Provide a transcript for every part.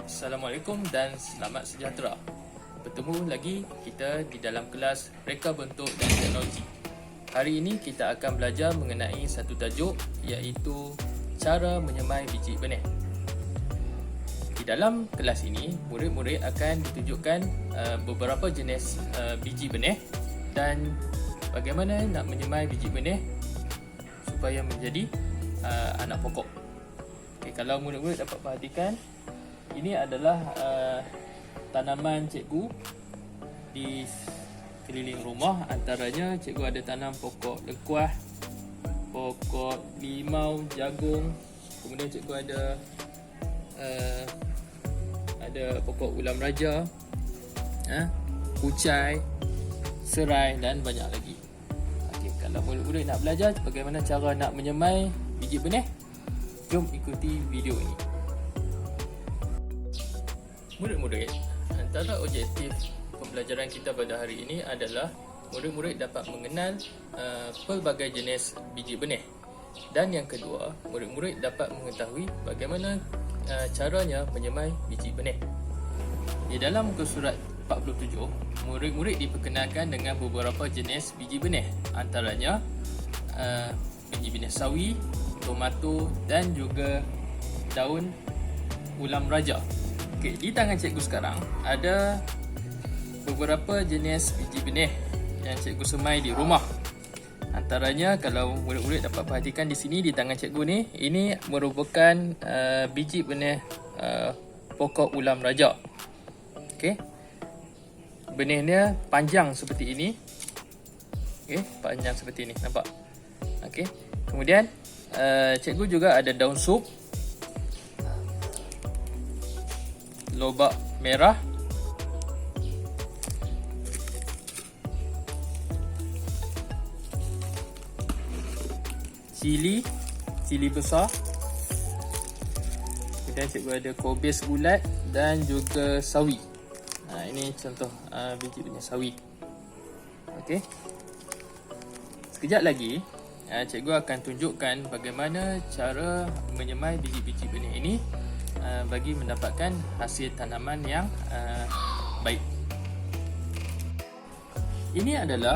Assalamualaikum dan selamat sejahtera. Bertemu lagi kita di dalam kelas Reka Bentuk dan Teknologi. Hari ini kita akan belajar mengenai satu tajuk iaitu cara menyemai biji benih. Di dalam kelas ini, murid-murid akan ditunjukkan beberapa jenis biji benih dan bagaimana nak menyemai biji benih supaya menjadi anak pokok. Okay, kalau murid-murid dapat perhatikan, ini adalah tanaman cikgu di keliling rumah. Antaranya cikgu ada tanam pokok lengkuas, pokok limau, jagung. Kemudian cikgu ada pokok ulam raja, kucai, serai dan banyak lagi. Okey, kalau murid-murid nak belajar bagaimana cara nak menyemai biji benih, jom ikuti video ini. Murid-murid, antara objektif pembelajaran kita pada hari ini adalah murid-murid dapat mengenal pelbagai jenis biji benih. Dan yang kedua, murid-murid dapat mengetahui bagaimana caranya menyemai biji benih. Di dalam muka surat 47, murid-murid diperkenalkan dengan beberapa jenis biji benih. Antaranya biji benih sawi, tomato dan juga daun ulam raja. Okey, di tangan cikgu sekarang ada beberapa jenis biji benih yang cikgu semai di rumah. Antaranya, kalau murid-murid dapat perhatikan di sini di tangan cikgu ni, ini merupakan biji benih pokok ulam raja. Okey. Benihnya panjang seperti ini. Okey, panjang seperti ini, nampak? Okey. Kemudian cikgu juga ada daun sup, lobak merah, cili besar, kemudian cikgu ada kobis bulat dan juga sawi. Ini contoh biji benih sawi. Okey. Sekejap lagi cikgu akan tunjukkan bagaimana cara menyemai biji-biji benih ini bagi mendapatkan hasil tanaman yang baik. Ini adalah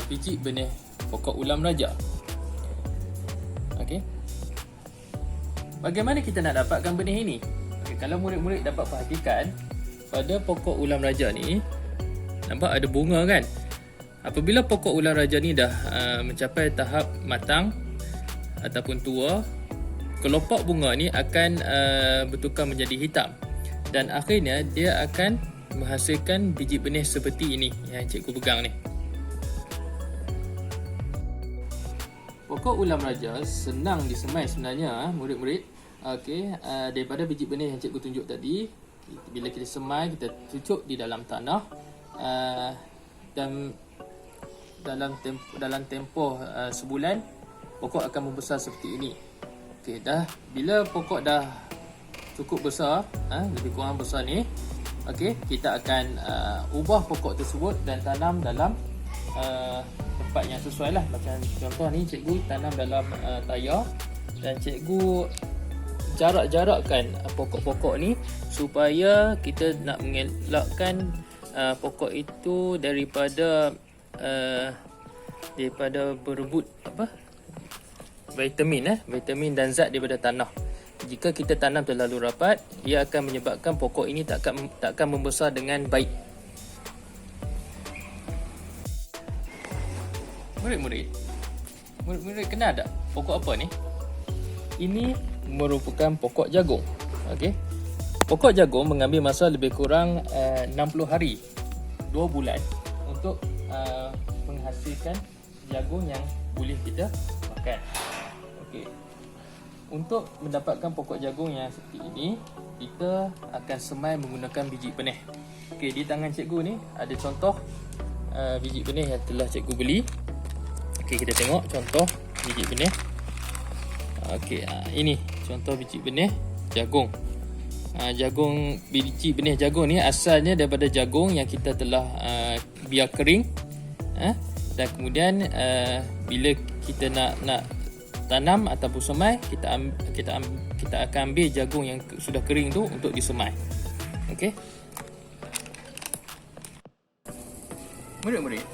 biji benih pokok ulam raja. Okey. Bagaimana kita nak dapatkan benih ini? Okay, kalau murid-murid dapat perhatikan pada pokok ulam raja ni, nampak ada bunga kan? Apabila pokok ulam raja ni dah mencapai tahap matang ataupun tua, kelopak bunga ni akan bertukar menjadi hitam dan akhirnya dia akan menghasilkan biji benih seperti ini yang cikgu pegang ni. Pokok ulam raja senang disemai sebenarnya murid-murid. Okey, daripada biji benih yang cikgu tunjuk tadi, bila kita semai, kita cucuk di dalam tanah dan dalam tempoh sebulan pokok akan membesar seperti ini. Okey, bila pokok dah cukup besar, lebih kurang besar ni, okey, kita akan ubah pokok tersebut dan tanam dalam tempat yang sesuai lah. Macam contoh ni, cikgu tanam dalam tayar dan cikgu jarak-jarakkan pokok-pokok ni supaya kita nak mengelakkan pokok itu daripada berebut vitamin dan zat daripada tanah. Jika kita tanam terlalu rapat, ia akan menyebabkan pokok ini takkan membesar dengan baik. Murid-murid kenal tak pokok apa ni? Ini merupakan pokok jagung. Okey. Pokok jagung mengambil masa lebih kurang 60 hari, 2 bulan untuk menghasilkan jagung yang boleh kita makan. Okey. Untuk mendapatkan pokok jagung yang seperti ini, kita akan semai menggunakan biji benih. Okey, di tangan cikgu ni ada contoh biji benih yang telah cikgu beli. Okey, kita tengok contoh biji benih. Okey, ini contoh biji benih jagung. Biji benih jagung ni asalnya daripada jagung yang kita telah biar kering. Dan kemudian bila kita nak tanam ataupun semai, kita kita akan ambil jagung yang sudah kering tu untuk disemai. Okey. Murid-murid,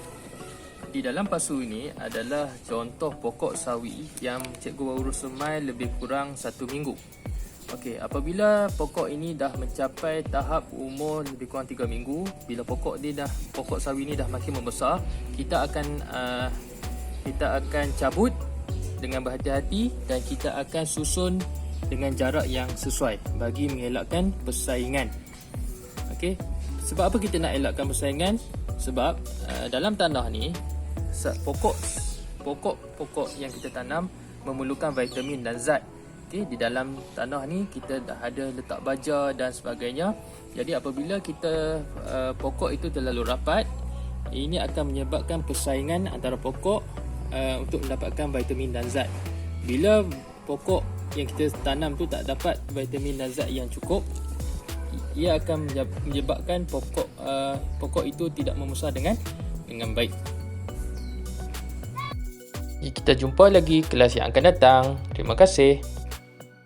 di dalam pasu ini adalah contoh pokok sawi yang cikgu baru semai lebih kurang 1 minggu. Okey, apabila pokok ini dah mencapai tahap umur lebih kurang 3 minggu, bila pokok sawi ini dah makin membesar, kita akan cabut dengan berhati-hati dan kita akan susun dengan jarak yang sesuai bagi mengelakkan persaingan. Okey, sebab apa kita nak elakkan persaingan? Sebab dalam tanah ni pokok yang kita tanam memerlukan vitamin dan zat. Okay, di dalam tanah ni kita dah ada letak baja dan sebagainya. Jadi apabila kita pokok itu terlalu rapat, ini akan menyebabkan persaingan antara pokok untuk mendapatkan vitamin dan zat. Bila pokok yang kita tanam tu tak dapat vitamin dan zat yang cukup, ia akan menyebabkan pokok itu tidak membesar dengan baik. Kita jumpa lagi kelas yang akan datang. Terima kasih.